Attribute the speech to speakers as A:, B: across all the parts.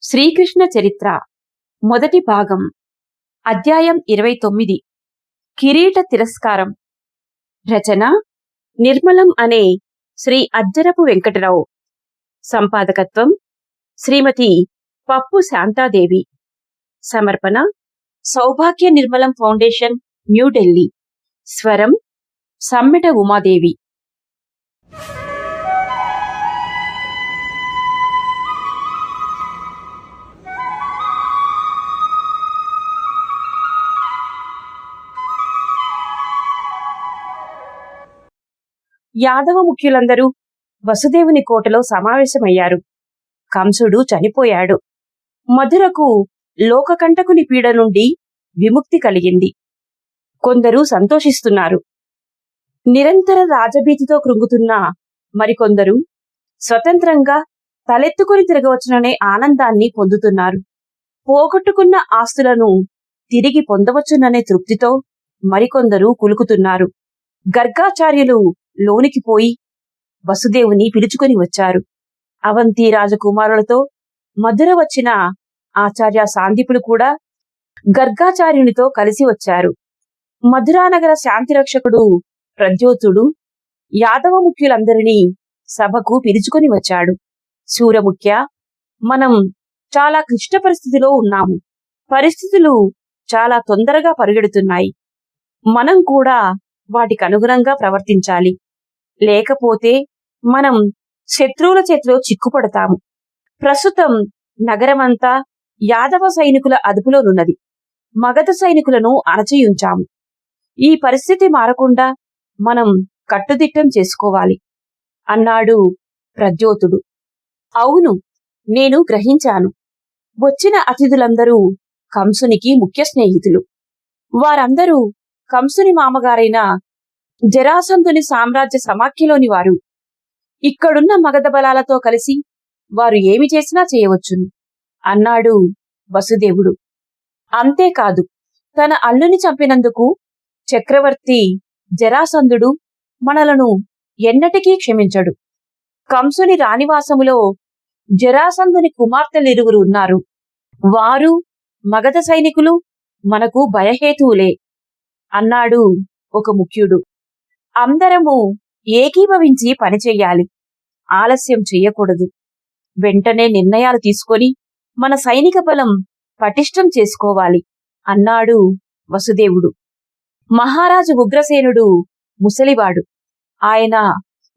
A: శ్రీకృష్ణ చరిత్ర మొదటి భాగం అధ్యాయం 29 కిరీట తిరస్కారం. రచన నిర్మలం అనే శ్రీ అజ్జరపు వెంకటరావు. సంపాదకత్వం శ్రీమతి పప్పు శాంతాదేవి. సమర్పణ సౌభాగ్య నిర్మలం ఫౌండేషన్, న్యూఢిల్లీ. స్వరం సమ్మెట ఉమాదేవి. యాదవ ముఖ్యులందరూ వసుదేవుని కోటలో సమావేశమయ్యారు. కంసుడు చనిపోయాడు. మధురకు లోకకంటకుని పీడ నుండి విముక్తి కలిగింది. కొందరు సంతోషిస్తున్నారు. నిరంతర రాజభీతితో కృంగుతున్న మరికొందరు స్వతంత్రంగా తలెత్తుకుని తిరగవచ్చుననే ఆనందాన్ని పొందుతున్నారు. పోగొట్టుకున్న ఆస్తులను తిరిగి పొందవచ్చుననే తృప్తితో మరికొందరు కులుకుతున్నారు. గర్గాచార్యులు లోనికి పోయి వసుదేవుని పిలుచుకొని వచ్చారు. అవంతి రాజకుమారులతో మధుర వచ్చిన ఆచార్య సాందీపులు కూడా గర్గాచార్యునితో కలిసి వచ్చారు. మధురానగర శాంతిరక్షకుడు ప్రద్యోతుడు యాదవ ముఖ్యులందరినీ సభకు పిలుచుకొని వచ్చాడు. సూరముఖ్య, మనం చాలా క్లిష్ట పరిస్థితిలో ఉన్నాము. పరిస్థితులు చాలా తొందరగా పరుగెడుతున్నాయి. మనం కూడా వాటికి అనుగుణంగా ప్రవర్తించాలి. లేకపోతే మనం శత్రువుల చేతిలో చిక్కుపడతాము. ప్రస్తుతం నగరమంతా యాదవ సైనికుల అదుపులోనున్నది. మగధ సైనికులను అణచియుంచాము. ఈ పరిస్థితి మారకుండా మనం కట్టుదిట్టం చేసుకోవాలి అన్నాడు ప్రద్యోతుడు. అవును, నేను గ్రహించాను. వచ్చిన అతిథులందరూ కంసునికి ముఖ్య స్నేహితులు. వారందరూ కంసుని మామగారైన జరాసంధుని సామ్రాజ్య సమాఖ్యలోని వారు. ఇక్కడున్న మగధ బలాలతో కలిసి వారు ఏమి చేసినా చేయవచ్చును అన్నాడు వసుదేవుడు. అంతేకాదు, తన అల్లుని చంపినందుకు చక్రవర్తి జరాసంధుడు మనలను ఎన్నటికీ క్షమించడు. కంసుని రాణివాసములో జరాసంధుని కుమార్తెలిరువురు ఉన్నారు. వారు మగధ సైనికులు మనకు భయహేతువులే అన్నాడు ఒక ముఖ్యుడు. అందరము ఏకీభవించి పనిచెయ్యాలి. ఆలస్యం చెయ్యకూడదు. వెంటనే నిర్ణయాలు తీసుకొని మన సైనిక బలం పటిష్టం చేసుకోవాలి అన్నాడు వసుదేవుడు. మహారాజు ఉగ్రసేనుడు ముసలివాడు. ఆయన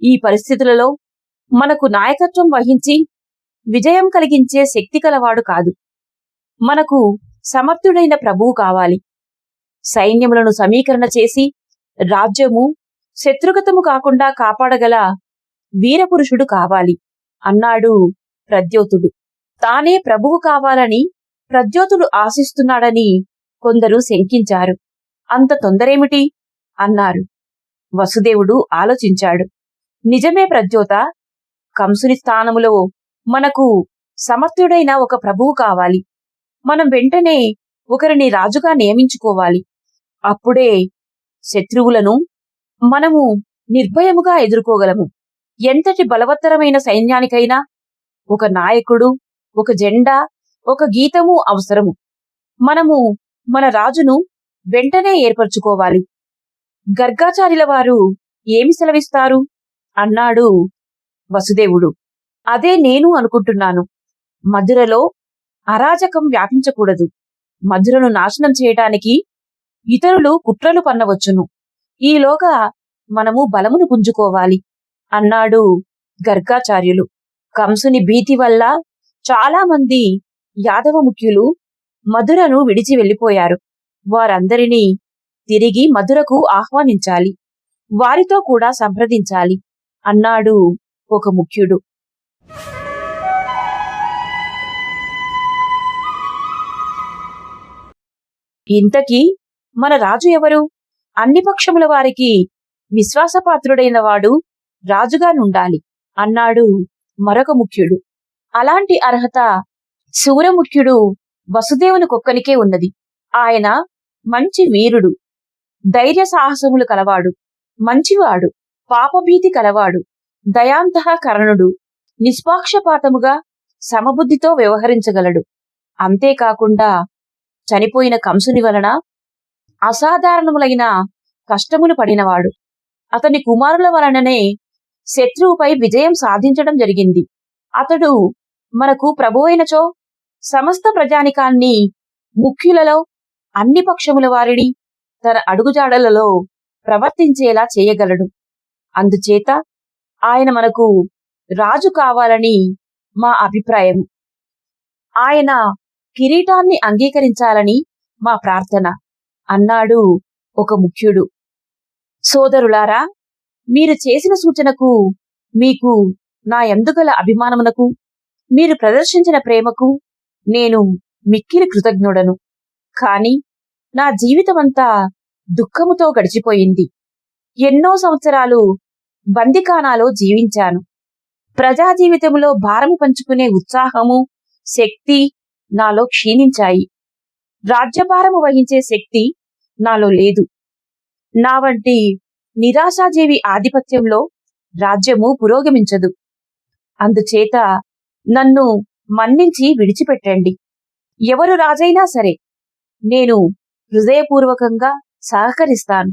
A: ఈ పరిస్థితులలో మనకు నాయకత్వం వహించి విజయం కలిగించే శక్తి కలవాడు కాదు. మనకు సమర్థుడైన ప్రభువు కావాలి. సైన్యములను సమీకరణ చేసి రాజ్యము శత్రుగతము కాకుండా కాపాడగల వీరపురుషుడు కావాలి అన్నాడు ప్రద్యోతుడు. తానే ప్రభువు కావాలని ప్రద్యోతుడు ఆశిస్తున్నాడని కొందరు శంకించారు. అంత తొందరేమిటి అన్నారు. వసుదేవుడు ఆలోచించాడు. నిజమే ప్రద్యోత, కంసుని స్థానములో మనకు సమర్థుడైన ఒక ప్రభువు కావాలి. మనం వెంటనే ఒకరిని రాజుగా నియమించుకోవాలి. అప్పుడే శత్రువులను మనము నిర్భయముగా ఎదుర్కోగలము. ఎంతటి బలవత్తరమైన సైన్యానికైనా ఒక నాయకుడు, ఒక జెండా, ఒక గీతము అవసరము. మనము మన రాజును వెంటనే ఏర్పరచుకోవాలి. గర్గాచార్యుల వారు ఏమి సెలవిస్తారు అన్నాడు వసుదేవుడు. అదే నేను అనుకుంటున్నాను. మధురలో అరాజకం వ్యాపించకూడదు. మధురను నాశనం చేయటానికి ఇతరులు కుట్రలు పన్నవచ్చును. ఈలోగా మనము బలమును పుంజుకోవాలి అన్నాడు గర్గాచార్యులు. కంసుని భీతి వల్ల చాలా మంది యాదవ ముఖ్యులు మధురను విడిచి వెళ్లిపోయారు. వారందరినీ తిరిగి మధురకు ఆహ్వానించాలి. వారితో కూడా సంప్రదించాలి అన్నాడు ఒక ముఖ్యుడు. ఇంతకీ మన రాజు ఎవరు? అన్ని పక్షముల వారికి విశ్వాసపాత్రుడైన వాడు రాజుగానుండాలి అన్నాడు మరొక ముఖ్యుడు. అలాంటి అర్హత సూరముఖ్యుడు వసుదేవునికొక్కనికే ఉన్నది. ఆయన మంచి వీరుడు, ధైర్య సాహసములు కలవాడు, మంచివాడు, పాపభీతి కలవాడు, దయాంతఃకరణుడు, నిష్పాక్షపాతముగా సమబుద్ధితో వ్యవహరించగలడు. అంతేకాకుండా చనిపోయిన కంసుని వలన అసాధారణములైన కష్టములు పడినవాడు. అతని కుమారుల వలననే శత్రువుపై విజయం సాధించడం జరిగింది. అతడు మనకు ప్రభువైనచో సమస్త ప్రజానికాన్ని, ముఖ్యులలో అన్ని పక్షముల వారిని తన అడుగుజాడలలో ప్రవర్తించేలా చేయగలడు. అందుచేత ఆయన మనకు రాజు కావాలని మా అభిప్రాయం. ఆయన కిరీటాన్ని అంగీకరించాలని మా ప్రార్థన అన్నాడు ఒక ముఖ్యుడు. సోదరులారా, మీరు చేసిన సూచనకు, మీకు నా యందుగల అభిమానమునకు, మీరు ప్రదర్శించిన ప్రేమకు నేను మిక్కిలి కృతజ్ఞుడను. కాని నా జీవితమంతా దుఃఖముతో గడిచిపోయింది. ఎన్నో సంవత్సరాలు బందిఖానాలో జీవించాను. ప్రజా జీవితంలో భారము పంచుకునే ఉత్సాహము, శక్తి నాలో క్షీణించాయి. రాజ్యభారము వహించే శక్తి నాలో లేదు. నా వంటి నిరాశాజీవి ఆధిపత్యంలో రాజ్యము పురోగమించదు. అందుచేత నన్ను మన్నించి విడిచిపెట్టండి. ఎవరు రాజైనా సరే నేను హృదయపూర్వకంగా సహకరిస్తాను.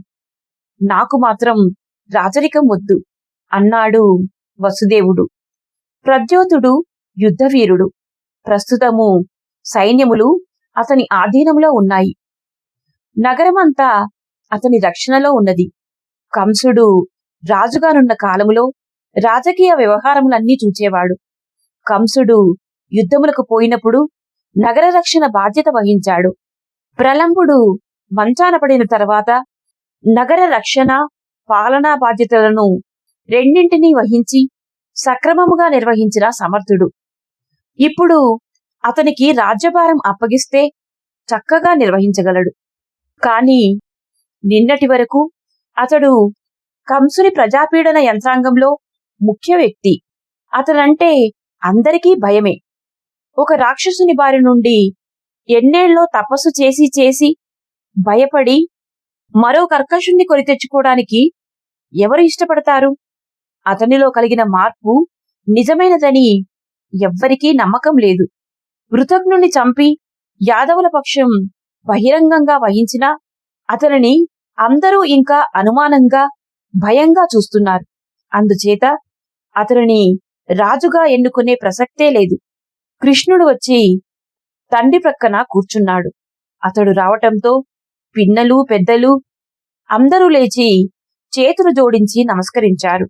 A: నాకు మాత్రం రాజరికం వద్దు అన్నాడు వసుదేవుడు. ప్రద్యోతుడు యుద్ధవీరుడు. ప్రస్తుతము సైన్యములు అతని ఆధీనంలో ఉన్నాయి. నగరమంతా అతని రక్షణలో ఉన్నది. కంసుడు రాజుగానున్న కాలములో రాజకీయ వ్యవహారములన్నీ చూచేవాడు. కంసుడు యుద్ధములకు పోయినప్పుడు నగర రక్షణ బాధ్యత వహించాడు. ప్రలంబుడు మంచాన పడిన తర్వాత నగర రక్షణ, పాలనా బాధ్యతలను రెండింటినీ వహించి సక్రమముగా నిర్వహించిన సమర్థుడు. ఇప్పుడు అతనికి రాజ్యభారం అప్పగిస్తే చక్కగా నిర్వహించగలడు. కాని నిన్నటి వరకు అతడు కంసుని ప్రజాపీడన యంత్రాంగంలో ముఖ్య వ్యక్తి. అతనంటే అందరికీ భయమే. ఒక రాక్షసుని బారి నుండి ఎన్నేళ్ళలో తపస్సు చేసి చేసి భయపడి మరో కర్కశుణ్ణి కొని తెచ్చుకోవడానికి ఎవరు ఇష్టపడతారు? అతనిలో కలిగిన మార్పు నిజమైనదని ఎవ్వరికీ నమ్మకం లేదు. కృతజ్ఞుణ్ణి చంపి యాదవుల పక్షం బహిరంగంగా వహించినా అతనిని అందరూ ఇంకా అనుమానంగా, భయంగా చూస్తున్నారు. అందుచేత అతనిని రాజుగా ఎన్నుకునే ప్రసక్తే లేదు. కృష్ణుడు వచ్చి తండ్రి ప్రక్కన కూర్చున్నాడు. అతడు రావటంతో పిన్నలు, పెద్దలు అందరూ లేచి చేతులు జోడించి నమస్కరించారు.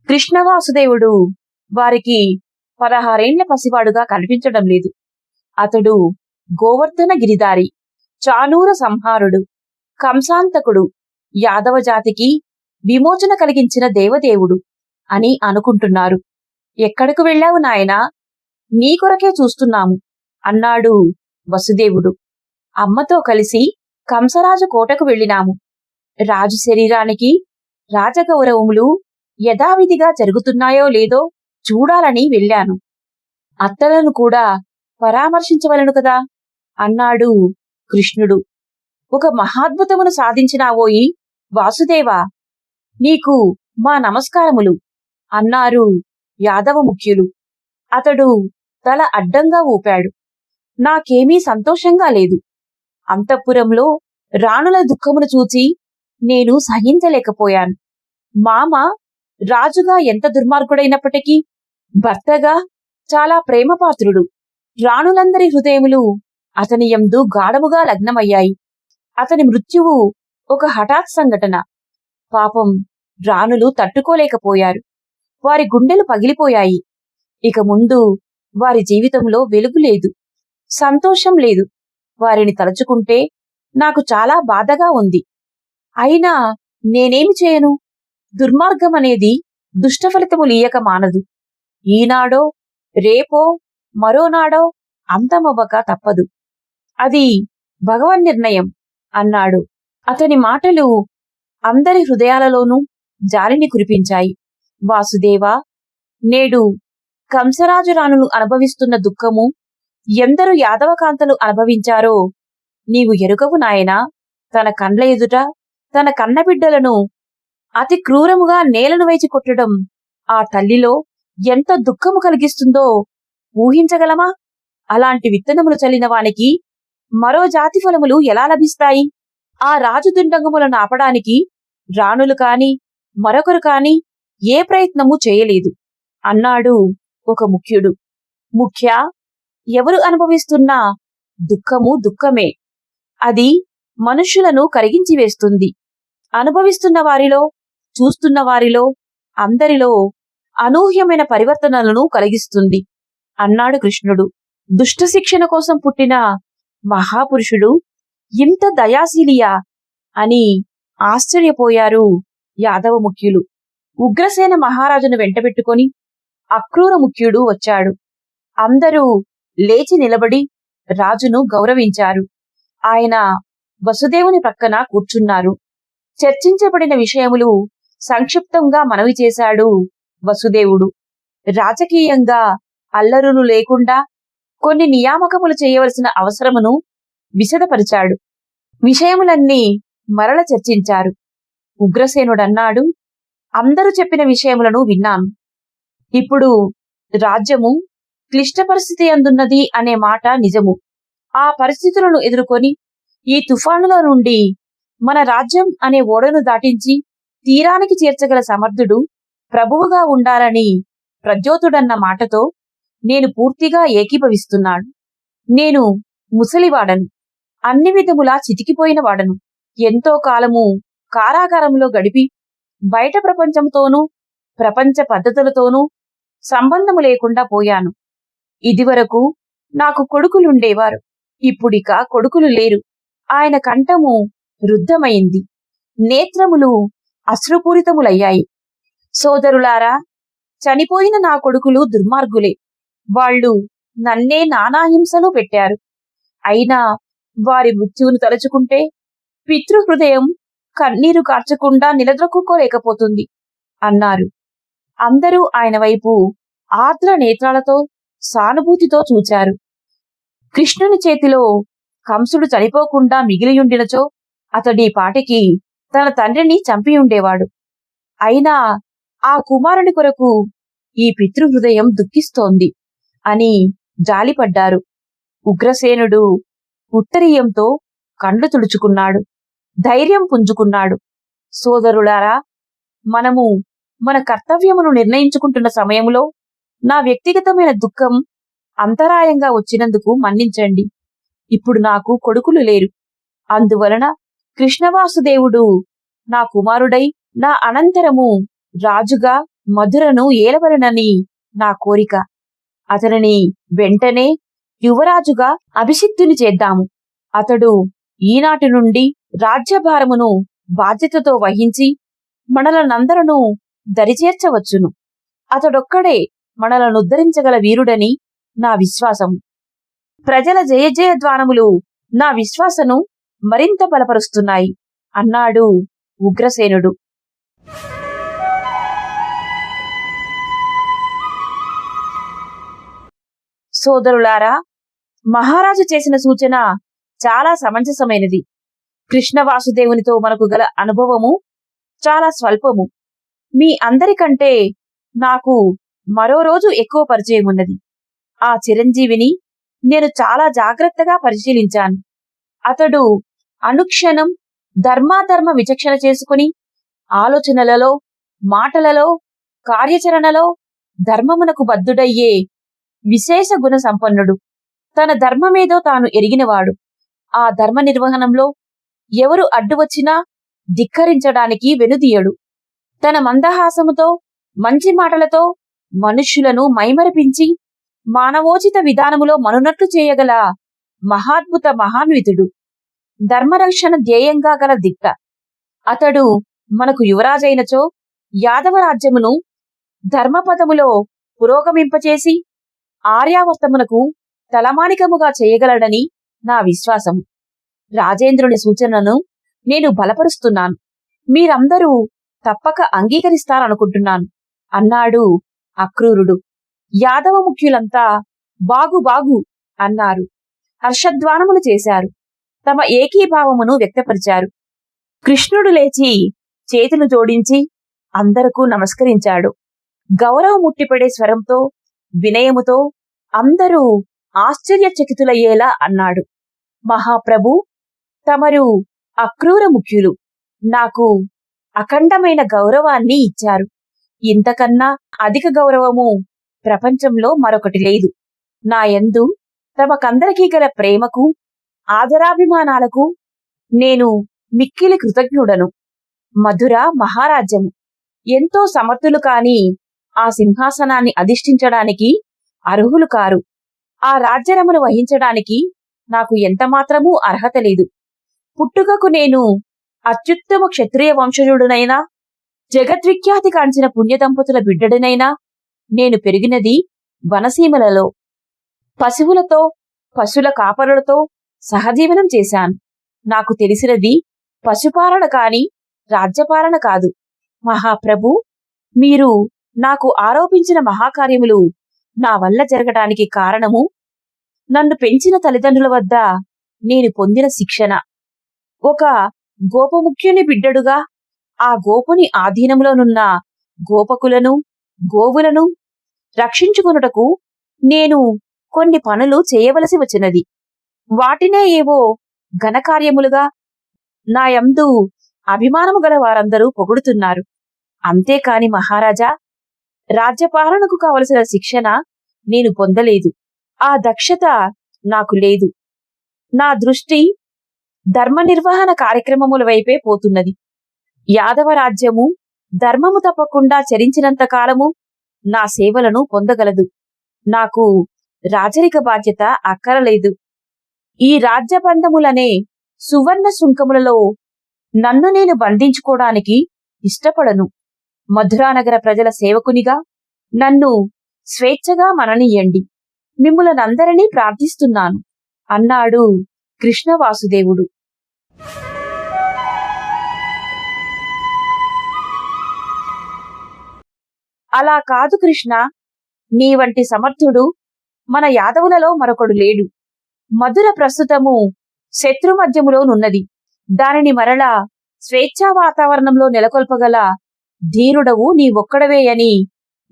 A: కృష్ణవాసుదేవుడు వారికి 16 ఏండ్ల పసివాడుగా కనిపించడం లేదు. అతడు గోవర్ధన గిరిధారి, చానూర సంహారుడు, కంసాంతకుడు, యాదవ జాతికి విమోచన కలిగించిన దేవదేవుడు అని అనుకుంటున్నారు. ఎక్కడకు వెళ్ళావు నాయనా? నీ కొరకే చూస్తున్నాము అన్నాడు వసుదేవుడు. అమ్మతో కలిసి కంసరాజు కోటకు వెళ్ళినాము. రాజు శరీరానికి రాజగౌరవములు యథావిధిగా జరుగుతున్నాయో లేదో చూడాలని వెళ్ళాను. అత్తలను కూడా పరామర్శించవలను కదా అన్నాడు కృష్ణుడు. ఒక మహాద్భుతమును సాధించినావోయి వాసుదేవా, నీకు మా నమస్కారములు అన్నారు యాదవ ముఖ్యులు. అతడు తల అడ్డంగా ఊపాడు. నాకేమీ సంతోషంగా లేదు. అంతఃపురంలో రాణుల దుఃఖమును చూచి నేను సహించలేకపోయాను. మామ రాజుగా ఎంత దుర్మార్గుడైనప్పటికీ భర్తగా చాలా ప్రేమపాత్రుడు. రాణులందరి హృదయములు అతని యందు గాఢముగా లగ్నమయ్యాయి. అతని మృత్యువు ఒక హఠాత్ సంఘటన. పాపం రాణులు తట్టుకోలేకపోయారు. వారి గుండెలు పగిలిపోయాయి. ఇక ముందు వారి జీవితంలో వెలుగు లేదు, సంతోషం లేదు. వారిని తలుచుకుంటే నాకు చాలా బాధగా ఉంది. అయినా నేనేమి చేయను? దుర్మార్గమనేది దుష్టఫలితములీయక మానదు. ఈనాడో రేపో మరోనాడో అంతమవ్వక తప్పదు. అది భగవన్నిర్ణయం అన్నాడు. అతని మాటలు అందరి హృదయాలలోనూ జాలిని కురిపించాయి. వాసుదేవా, నేడు కంసరాజు రాణులు అనుభవిస్తున్న దుఃఖము ఎందరు యాదవకాంతలు అనుభవించారో నీవు ఎరుగవు నాయనా. తన కండ్ల ఎదుట తన కన్నబిడ్డలను అతి క్రూరముగా నేలను వైచి కొట్టడం ఆ తల్లిలో ఎంత దుఃఖము కలిగిస్తుందో ఊహించగలమా? అలాంటి విత్తనములు చల్లిన వానికి మరో జాతి ఫలములు ఎలా లభిస్తాయి? ఆ రాజు దుండంగములను ఆపడానికి రాణులు కాని మరొకరు కాని ఏ ప్రయత్నము చేయలేదు అన్నాడు ఒక ముఖ్యుడు. ముఖ్య, ఎవరు అనుభవిస్తున్నా దుఃఖము దుఃఖమే. అది మనుష్యులను కరిగించి వేస్తుంది. అనుభవిస్తున్న వారిలో, చూస్తున్న వారిలో, అందరిలో అనూహ్యమైన పరివర్తనలను కలిగిస్తుంది అన్నాడు కృష్ణుడు. దుష్ట శిక్షణ కోసం పుట్టిన మహాపురుషుడు ఇంత దయాశీలియా అని ఆశ్చర్యపోయారు యాదవ ముఖ్యులు. ఉగ్రసేన మహారాజును వెంటబెట్టుకొని అక్రూర ముఖ్యుడు వచ్చాడు. అందరూ లేచి నిలబడి రాజును గౌరవించారు. ఆయన వసుదేవుని ప్రక్కన కూర్చున్నారు. చర్చించబడిన విషయములు సంక్షిప్తంగా మనవి చేశాడు వసుదేవుడు. రాజకీయంగా అల్లరులు లేకుండా కొన్ని నియామకములు చేయవలసిన అవసరమును విశదపరిచాడు. విషయములన్నీ మరల చర్చించారు. ఉగ్రసేనుడన్నాడు, అందరూ చెప్పిన విషయములను విన్నాను. ఇప్పుడు రాజ్యము క్లిష్ట పరిస్థితి అందున్నది అనే మాట నిజము. ఆ పరిస్థితులను ఎదుర్కొని ఈ తుఫానుల నుండి మన రాజ్యం అనే ఓడను దాటించి తీరానికి చేర్చగల సమర్థుడు ప్రభువుగా ఉండాలని ప్రద్యోతుడన్న మాటతో నేను పూర్తిగా ఏకీభవిస్తున్నాను. నేను ముసలివాడను, అన్ని విధములా చితికిపోయిన వాడను. ఎంతో కాలము కారాగారంలో గడిపి బయట ప్రపంచంతోనూ ప్రపంచ పద్ధతులతోనూ సంబంధము లేకుండా పోయాను. ఇదివరకు నాకు కొడుకులుండేవారు, ఇప్పుడిక కొడుకులు లేరు. ఆయన కంఠము రుద్ధమైంది, నేత్రములు అశ్రుపూరితములయ్యాయి. సోదరులారా, చనిపోయిన నా కొడుకులు దుర్మార్గులే. వాళ్ళు నన్నే నానాహింసలు పెట్టారు. అయినా వారి మృత్యువును తలుచుకుంటే పితృహృదయం కన్నీరు కార్చకుండా నిలద్రొక్కుకోలేకపోతుంది అన్నారు. అందరూ ఆయన వైపు ఆర్ద్ర నేత్రాలతో సానుభూతితో చూచారు. కృష్ణుని చేతిలో కంసుడు చనిపోకుండా మిగిలియుండినచో అతడి పాటికి తన తండ్రిని చంపియుండేవాడు. అయినా ఆ కుమారుని కొరకు ఈ పితృహృదయం దుఃఖిస్తోంది అని జాలిపడ్డారు. ఉగ్రసేనుడు ఉత్తరీయంతో కండ్లు తుడుచుకున్నాడు, ధైర్యం పుంజుకున్నాడు. సోదరులారా, మనము మన కర్తవ్యమును నిర్ణయించుకుంటున్న సమయంలో నా వ్యక్తిగతమైన దుఃఖం అంతరాయంగా వచ్చినందుకు మన్నించండి. ఇప్పుడు నాకు కొడుకులు లేరు. అందువలన కృష్ణవాసుదేవుడు నా కుమారుడై నా అనంతరము రాజుగా మధురను ఏలవలనని నా కోరిక. అతనిని వెంటనే యువరాజుగా అభిషిక్తుని చేద్దాము. అతడు ఈనాటి నుండి రాజ్యభారమును బాధ్యతతో వహించి మనలనందరను దరిచేర్చవచ్చును. అతడొక్కడే మనలనుద్ధరించగల వీరుడని నా విశ్వాసము. ప్రజల జయజయధ్వానములు నా విశ్వాసను మరింత బలపరుస్తున్నాయి అన్నాడు ఉగ్రసేనుడు. సోదరులారా, మహారాజు చేసిన సూచన చాలా సమంజసమైనది. కృష్ణవాసుదేవునితో మనకు గల అనుభవము చాలా స్వల్పము. మీ అందరికంటే నాకు మరో రోజు ఎక్కువ పరిచయం ఉన్నది. ఆ చిరంజీవిని నేను చాలా జాగ్రత్తగా పరిశీలించాను. అతడు అనుక్షణం ధర్మాధర్మ విచక్షణ చేసుకుని ఆలోచనలలో, మాటలలో, కార్యాచరణలో ధర్మమునకు బద్ధుడయ్యే విశేష గుణ సంపన్నుడు. తన ధర్మమేదో తాను ఎరిగినవాడు. ఆ ధర్మ నిర్వహణంలో ఎవరు అడ్డు వచ్చినా ధిక్కరించడానికి వెనుదీయడు. తన మందహాసముతో, మంచి మాటలతో మనుష్యులను మైమరపించి మానవోచిత విధానములో మనునట్లు చేయగల మహాద్భుత మహాన్వితుడు. ధర్మరక్షణ ధ్యేయంగా గల దిట్ట. అతడు మనకు యువరాజైనచో యాదవ రాజ్యమును ధర్మపదములో పురోగమింపచేసి ఆర్యావర్తమునకు తలమానికముగా చేయగలడని నా విశ్వాసము. రాజేంద్రుని సూచనను నేను బలపరుస్తున్నాను. మీరందరూ తప్పక అంగీకరిస్తారనుకుంటున్నాను అన్నాడు అక్రూరుడు. యాదవ ముఖ్యులంతా బాగు బాగు అన్నారు. హర్షధ్వానములు చేశారు. తమ ఏకీభావమును వ్యక్తపరిచారు. కృష్ణుడు లేచి చేతులు జోడించి అందరకు నమస్కరించాడు. గౌరవం ముట్టిపడే స్వరంతో, వినయముతో అందరూ ఆశ్చర్యచకితులయ్యేలా అన్నాడు. మహాప్రభు, తమరు అక్రూర ముఖ్యులు. నాకు అఖండమైన గౌరవాన్ని ఇచ్చారు. ఇంతకన్నా అధిక గౌరవము ప్రపంచంలో మరొకటి లేదు. నా యందు తమకందరికీ గల ప్రేమకు, ఆదరాభిమానాలకు నేను మిక్కిలి కృతజ్ఞుడను. మధుర మహారాజ్యము ఎంతో సమర్థులు కాని ఆ సింహాసనాన్ని అధిష్ఠించడానికి అర్హులు కారు. ఆ రాజ్యరమును వహించడానికి నాకు ఎంతమాత్రమూ అర్హత లేదు. పుట్టుకకు నేను అత్యుత్తమ క్షత్రియ వంశజుడునైనా, జగద్విఖ్యాతి కాంచిన పుణ్యదంపతుల బిడ్డడినైనా, నేను పెరిగినది వనసీమలలో. పశువులతో, పశువుల కాపరులతో సహజీవనం చేశాను. నాకు తెలిసినది పశుపాలన కాని రాజ్యపాలన కాదు. మహాప్రభు, మీరు నాకు ఆరోపించిన మహాకార్యములు నా వల్ల జరగడానికి కారణము నన్ను పెంచిన తల్లిదండ్రుల వద్ద నేను పొందిన శిక్షణ. ఒక గోపముఖ్యుని బిడ్డడుగా ఆ గోపుని ఆధీనంలోనున్న గోపకులను, గోవులను రక్షించుకొనుటకు నేను కొన్ని పనులు చేయవలసి వచ్చినది. వాటినే ఏవో ఘనకార్యములుగా నా యందు అభిమానము గల వారందరూ పొగుడుతున్నారు. అంతేకాని మహారాజా, రాజ్యపాలనకు కావలసిన శిక్షణ నేను పొందలేదు. ఆ దక్షత నాకు లేదు. నా దృష్టి ధర్మ నిర్వహణ కార్యక్రమముల వైపే పోతున్నది. యాదవ రాజ్యము ధర్మము తప్పకుండా చరించినంత కాలము నా సేవలను పొందగలదు. నాకు రాజరిక బాధ్యత అక్కరలేదు. ఈ రాజ్యబంధములనే సువర్ణ సుంకములలో నన్ను నేను బంధించుకోవడానికి ఇష్టపడను. మధురానగర ప్రజల సేవకునిగా నన్ను స్వేచ్ఛగా మననీయండి. మిమ్ములనందరినీ ప్రార్థిస్తున్నాను అన్నాడు కృష్ణవాసుదేవుడు. అలా కాదు కృష్ణ, నీ వంటి సమర్థుడు మన యాదవులలో మరొకడు లేడు. మధుర ప్రస్తుతము శత్రు మధ్యములోనున్నది. దానిని మరలా స్వేచ్ఛా వాతావరణంలో నెలకొల్పగల ధీరుడవు నీ ఒక్కడవే అని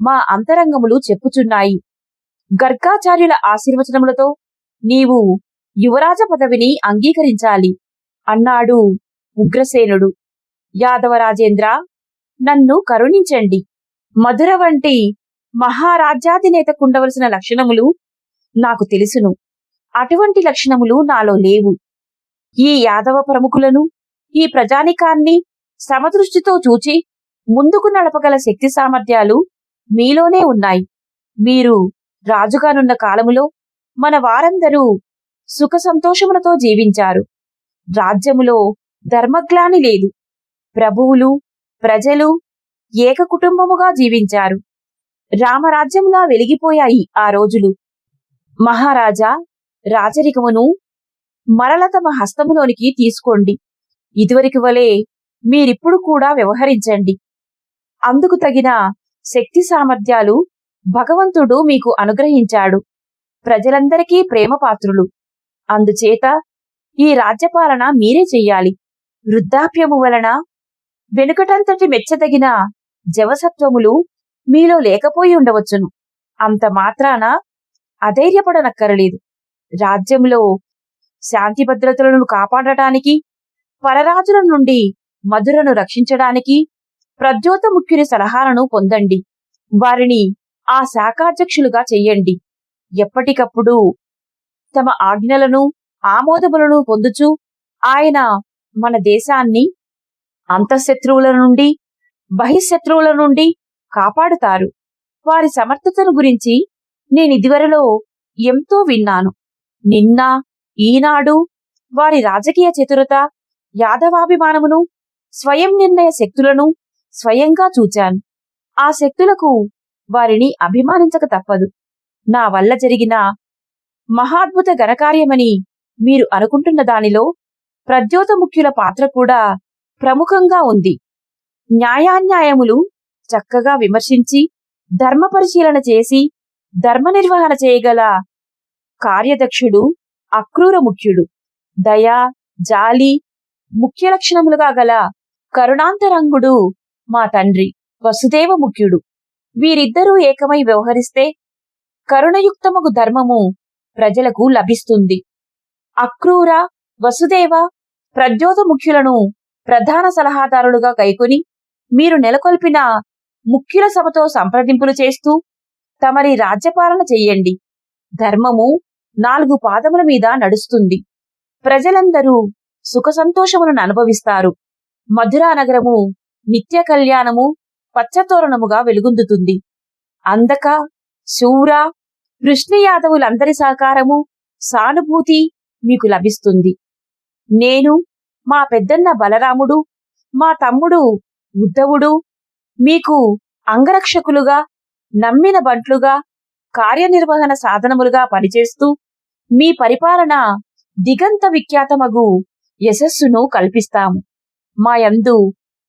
A: మా అంతరంగములు చెప్పుచున్నాయి. గర్గాచార్యుల ఆశీర్వచనములతో నీవు యువరాజ పదవిని అంగీకరించాలి అన్నాడు ఉగ్రసేనుడు. యాదవరాజేంద్ర, నన్ను కరుణించండి. మధుర వంటి మహారాజ్యాధినేతకుండవలసిన లక్షణములు నాకు తెలుసును. అటువంటి లక్షణములు నాలో లేవు. ఈ యాదవ ప్రముఖులను, ఈ ప్రజానికాన్ని సమదృష్టితో చూచి ముందుకు నడపగల శక్తి సామర్థ్యాలు మీలోనే ఉన్నాయి. మీరు రాజుగానున్న కాలములో మన వారందరూ సుఖ సంతోషములతో జీవించారు. రాజ్యములో ధర్మగ్లాని లేదు. ప్రభువులు, ప్రజలు ఏక కుటుంబముగా జీవించారు. రామరాజ్యంలా వెలిగిపోయాయి ఆ రోజులు. మహారాజా, రాజరికమును మరల తమ హస్తములోనికి తీసుకోండి. ఇదివరకు వలె మీరిప్పుడు కూడా వ్యవహరించండి. అందుకు తగిన శక్తి సామర్థ్యాలు భగవంతుడు మీకు అనుగ్రహించాడు. ప్రజలందరికీ ప్రేమపాత్రులు. అందుచేత ఈ రాజ్యపాలన మీరే చెయ్యాలి. వృద్ధాప్యము వలన వెనుకటంతటి మెచ్చదగిన జవసత్వములు మీలో లేకపోయి ఉండవచ్చును. అంత మాత్రాన అధైర్యపడనక్కరలేదు. రాజ్యంలో శాంతి భద్రతలను కాపాడటానికి, పరరాజుల నుండి మధురను రక్షించడానికి ప్రద్యోత ముఖ్యుని సలహాలను పొందండి. వారిని ఆ శాఖాధ్యక్షులుగా చెయ్యండి. ఎప్పటికప్పుడు తమ ఆజ్ఞలను, ఆమోదములను పొందుచు ఆయన మన దేశాన్ని అంతఃశత్రువుల నుండి, బహిశత్రువుల నుండి కాపాడుతారు. వారి సమర్థతను గురించి నేనిదివరలో ఎంతో విన్నాను. నిన్న, ఈనాడు వారి రాజకీయ చతురత, యాదవాభిమానమును, స్వయం నిర్ణయ శక్తులను స్వయంగా చూచాను. ఆ శక్తులకు వారిని అభిమానించక తప్పదు. నా వల్ల జరిగిన మహాద్భుత ఘనకార్యమని మీరు అనుకుంటున్న దానిలో ప్రద్యోత ముఖ్యుల పాత్ర కూడా ప్రముఖంగా ఉంది. న్యాయాన్యాయములు చక్కగా విమర్శించి, ధర్మ పరిశీలన చేసి, ధర్మ నిర్వహణ చేయగల కార్యదక్షుడు అక్రూర ముఖ్యుడు. దయ, జాలి ముఖ్య లక్షణములుగా గల కరుణాంతరంగుడు మా తండ్రి వసుదేవ ముఖ్యుడు. వీరిద్దరూ ఏకమై వ్యవహరిస్తే కరుణయుక్తమగు ధర్మము ప్రజలకు లభిస్తుంది. అక్రూర, వసుదేవ, ప్రద్యోత ముఖ్యులను ప్రధాన సలహాదారులుగా కైకొని మీరు నెలకొల్పిన ముఖ్యుల సభతో సంప్రదింపులు చేస్తూ తమరి రాజ్యపాలన చెయ్యండి. ధర్మము 4 పాదముల మీద నడుస్తుంది. ప్రజలందరూ సుఖ సంతోషములను అనుభవిస్తారు. మధురా నగరము నిత్య కళ్యాణము పచ్చతోరణముగా వెలుగొందుతుంది. అందక, శూర, కృష్ణ యాదవులందరి సహకారము, సానుభూతి మీకు లభిస్తుంది. నేను, మా పెద్దన్న బలరాముడు, మా తమ్ముడు ఉద్ధవుడు మీకు అంగరక్షకులుగా, నమ్మిన బంట్లుగా, కార్యనిర్వహణ సాధనములుగా పనిచేస్తూ మీ పరిపాలన దిగంత విఖ్యాతమగు యశస్సును కల్పిస్తాము. మా యందు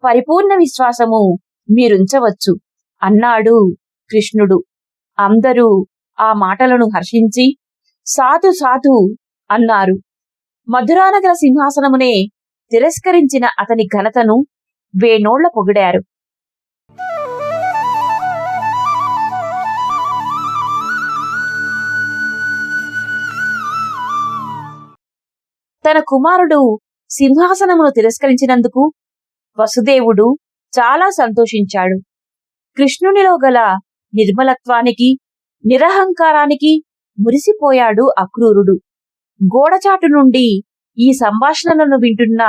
A: పరిపూర్ణ విశ్వాసము మీరుంచవచ్చు అన్నాడు కృష్ణుడు. అందరూ ఆ మాటలను హర్షించి సాధు సాధు అన్నారు. మధురానగర సింహాసనమునే తిరస్కరించిన అతని ఘనతను వేనోళ్ల పొగిడారు. తన కుమారుడు సింహాసనమును తిరస్కరించినందుకు వసుదేవుడు చాలా సంతోషించాడు. కృష్ణునిలో గల నిర్మలత్వానికి, నిరహంకారానికి మురిసిపోయాడు అక్రూరుడు. గోడచాటు నుండి ఈ సంభాషణలను వింటున్న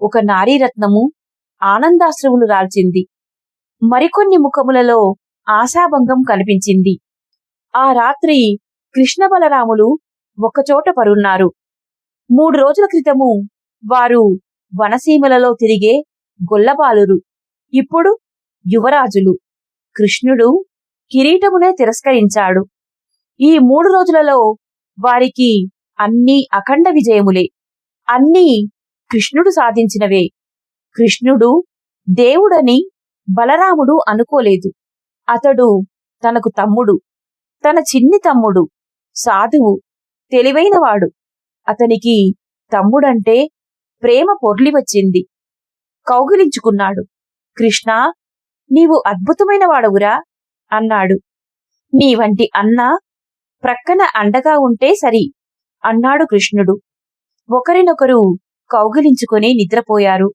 A: ఒక నారీరత్నము ఆనందాశ్రువులు రాల్చింది. మరికొన్ని ముఖములలో ఆశాభంగం కనిపించింది. ఆ రాత్రి కృష్ణ బలరాములు ఒకచోట పరున్నారు. 3 రోజుల క్రితము వారు వనసీమలలో తిరిగే గొల్లబాలురు, ఇప్పుడు యువరాజులు. కృష్ణుడు కిరీటమునే తిరస్కరించాడు. ఈ 3 రోజులలో వారికి అన్నీ అఖండ విజయములే. అన్నీ కృష్ణుడు సాధించినవే. కృష్ణుడు దేవుడని బలరాముడు అనుకోలేదు. అతడు తనకు తమ్ముడు, తన చిన్ని తమ్ముడు, సాధువు, తెలివైనవాడు. అతనికి తమ్ముడంటే ప్రేమ పొర్లి వచ్చింది. కౌగిలించుకున్నాడు. కృష్ణా, నీవు అద్భుతమైన వాడవురా అన్నాడు. నీ వంటి అన్న ప్రక్కన అండగా ఉంటే సరి అన్నాడు కృష్ణుడు. ఒకరినొకరు కౌగిలించుకొని నిద్రపోయారు.